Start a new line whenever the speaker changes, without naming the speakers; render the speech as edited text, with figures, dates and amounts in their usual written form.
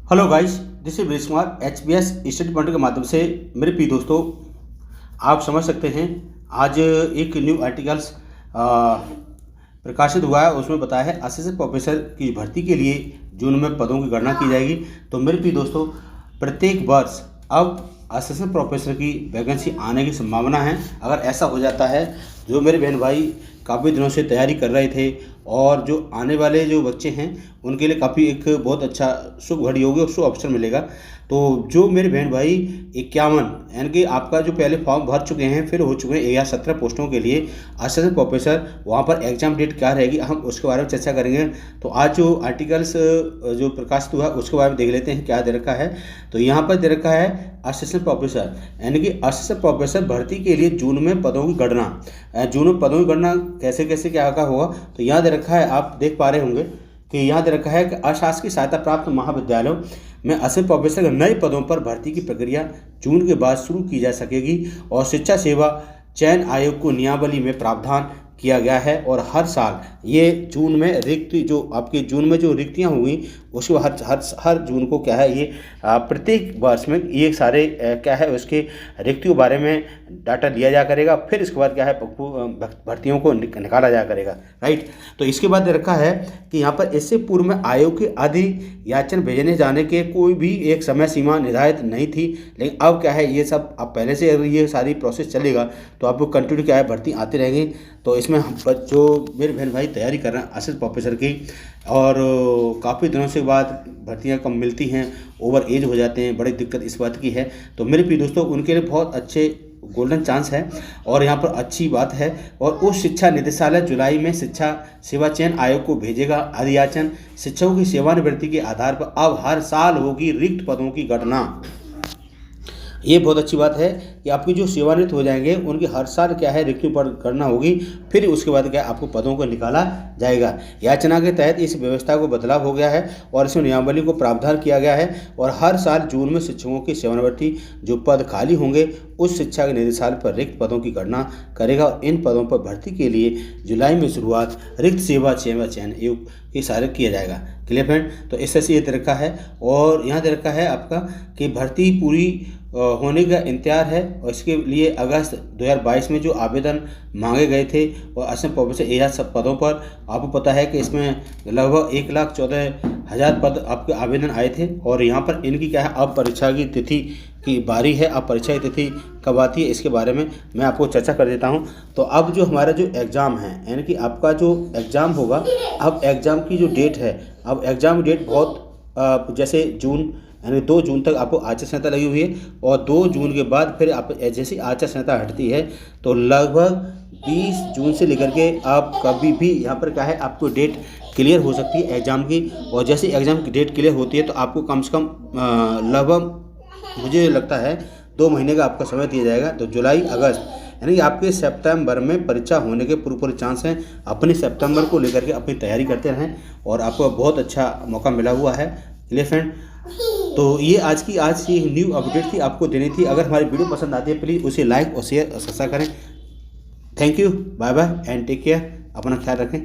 Hello guys, this is Viresh Kumar. HBs study point के माध्यम से मेरे प्रिय दोस्तों, आप समझ सकते हैं आज एक न्यू आर्टिकल्स प्रकाशित हुआ है। उसमें बताया है असिस्टेंट प्रोफेसर की भर्ती के लिए जून में पदों की गणना की जाएगी। तो मेरे प्रिय दोस्तों, प्रत्येक वर्ष अब असिस्टेंट प्रोफेसर की वैकेंसी आने की संभावना है। अगर ऐसा हो जाता है, जो मेरे बहन भाई काफ़ी दिनों से तैयारी कर रहे थे और जो आने वाले जो बच्चे हैं उनके लिए काफ़ी एक बहुत अच्छा शुभ घड़ी होगी और शुभ अवसर मिलेगा। तो जो मेरे बहन भाई 51 यानी कि आपका जो पहले फॉर्म भर चुके हैं, फिर हो चुके हैं या 17 पोस्टों के लिए असिस्टेंट प्रोफेसर, वहाँ पर एग्जाम डेट क्या रहेगी हम उसके बारे में चर्चा करेंगे। तो आज जो आर्टिकल्स जो प्रकाशित हुआ उसके बारे में देख लेते हैं क्या दे रखा है। तो यहाँ पर दे रखा है असिस्टेंट प्रोफेसर यानी कि असिस्टेंट प्रोफेसर भर्ती के लिए जून में पदों की गणना। जून में पदों की गणना कैसे कैसे क्या क्या होगा, तो यहाँ दे रखा है, आप देख पा रहे होंगे कि यहाँ दे रखा है कि अशासकीय सहायता प्राप्त महाविद्यालयों में असिस्टेंट प्रोफेसर के नए पदों पर भर्ती की प्रक्रिया जून के बाद शुरू की जा सकेगी और शिक्षा सेवा चयन आयोग को नियमावली में प्रावधान किया गया है। और हर साल ये जून में रिक्त जो आपके जून में जो रिक्तियाँ हुई उसको हर जून को क्या है ये प्रत्येक वर्ष में ये सारे क्या है उसके रिक्तियों के बारे में डाटा लिया जा करेगा। फिर इसके बाद क्या है भर्तियों को निकाला जा करेगा, राइट। तो इसके बाद रखा है कि यहाँ पर इससे पूर्व में आयोग के अधियाचन भेजने जाने के कोई भी एक समय सीमा निर्धारित नहीं थी, लेकिन अब क्या है ये सब अब पहले से अगर ये सारी प्रोसेस चलेगा तो आपको कंटिन्यू क्या है भर्ती आती रहेंगी। तो इसमें जो मेरे बहन भाई तैयारी कर रहे हैं असिस्टेंट प्रोफेसर की और काफ़ी दिनों से बाद भर्तियां कम मिलती हैं, ओवर एज हो जाते हैं, बड़ी दिक्कत इस बात की है। तो मेरे प्रिय दोस्तों, उनके लिए बहुत अच्छे गोल्डन चांस है और यहाँ पर अच्छी बात है। और उच्च शिक्षा निदेशालय जुलाई में शिक्षा सेवा चयन आयोग को भेजेगा अधियाचन। शिक्षकों की सेवानिवृत्ति के आधार पर अब हर साल होगी रिक्त पदों की गणना। ये बहुत अच्छी बात है कि आपकी जो सेवानिवृत्त हो जाएंगे उनकी हर साल क्या है रिक्तियों पर गणना होगी, फिर उसके बाद क्या आपको पदों को निकाला जाएगा। याचना के तहत इस व्यवस्था को बदलाव हो गया है और इसमें नियमावली को प्रावधान किया गया है और हर साल जून में शिक्षकों की सेवानिवृत्ति जो पद खाली होंगे उस शिक्षा के निदेशालय पर रिक्त पदों की गणना करेगा और इन पदों पर भर्ती के लिए जुलाई में शुरुआत रिक्त सेवा चयन आयोग की सारे किया जाएगा। Clear friend. तो इस तरह से ये दे रखा है और यहाँ दे रखा है आपका कि भर्ती पूरी होने का इंतजार है और इसके लिए अगस्त 2022 में जो आवेदन मांगे गए थे और असिस्टेंट प्रोफेसर यह सब पदों पर आपको पता है कि इसमें लगभग 1,14,000 पद आपके आवेदन आए थे और यहाँ पर इनकी क्या है अब परीक्षा की तिथि की बारी है। अब परीक्षा की तिथि कब आती है इसके बारे में मैं आपको चर्चा कर देता हूँ। तो अब जो हमारा जो एग्ज़ाम है यानी कि आपका जो एग्ज़ाम होगा, अब एग्ज़ाम की जो डेट है, अब एग्ज़ाम डेट बहुत जैसे जून यानी 2 जून तक आपको आचार संहिता लगी हुई है और 2 जून के बाद फिर आप जैसे आचार संहिता हटती है तो लगभग 20 जून से लेकर के आप कभी भी यहाँ पर क्या है आपको डेट क्लियर हो सकती है एग्ज़ाम की। और जैसे एग्ज़ाम की डेट क्लियर होती है तो आपको कम से कम लगभग मुझे लगता है 2 महीने का आपका समय दिया जाएगा। तो जुलाई अगस्त यानी आपके सितंबर में परीक्षा होने के पूरे चांस हैं। अपने सितंबर को लेकर के अपनी तैयारी करते रहें और आपको बहुत अच्छा मौका मिला हुआ है। Clear friend. तो ये आज की न्यू अपडेट थी, आपको देनी थी। अगर हमारी वीडियो पसंद आती है प्लीज़ उसे लाइक और शेयर और सब्सक्राइब करें। Thank you, bye bye and take care. अपना ख्याल रखें।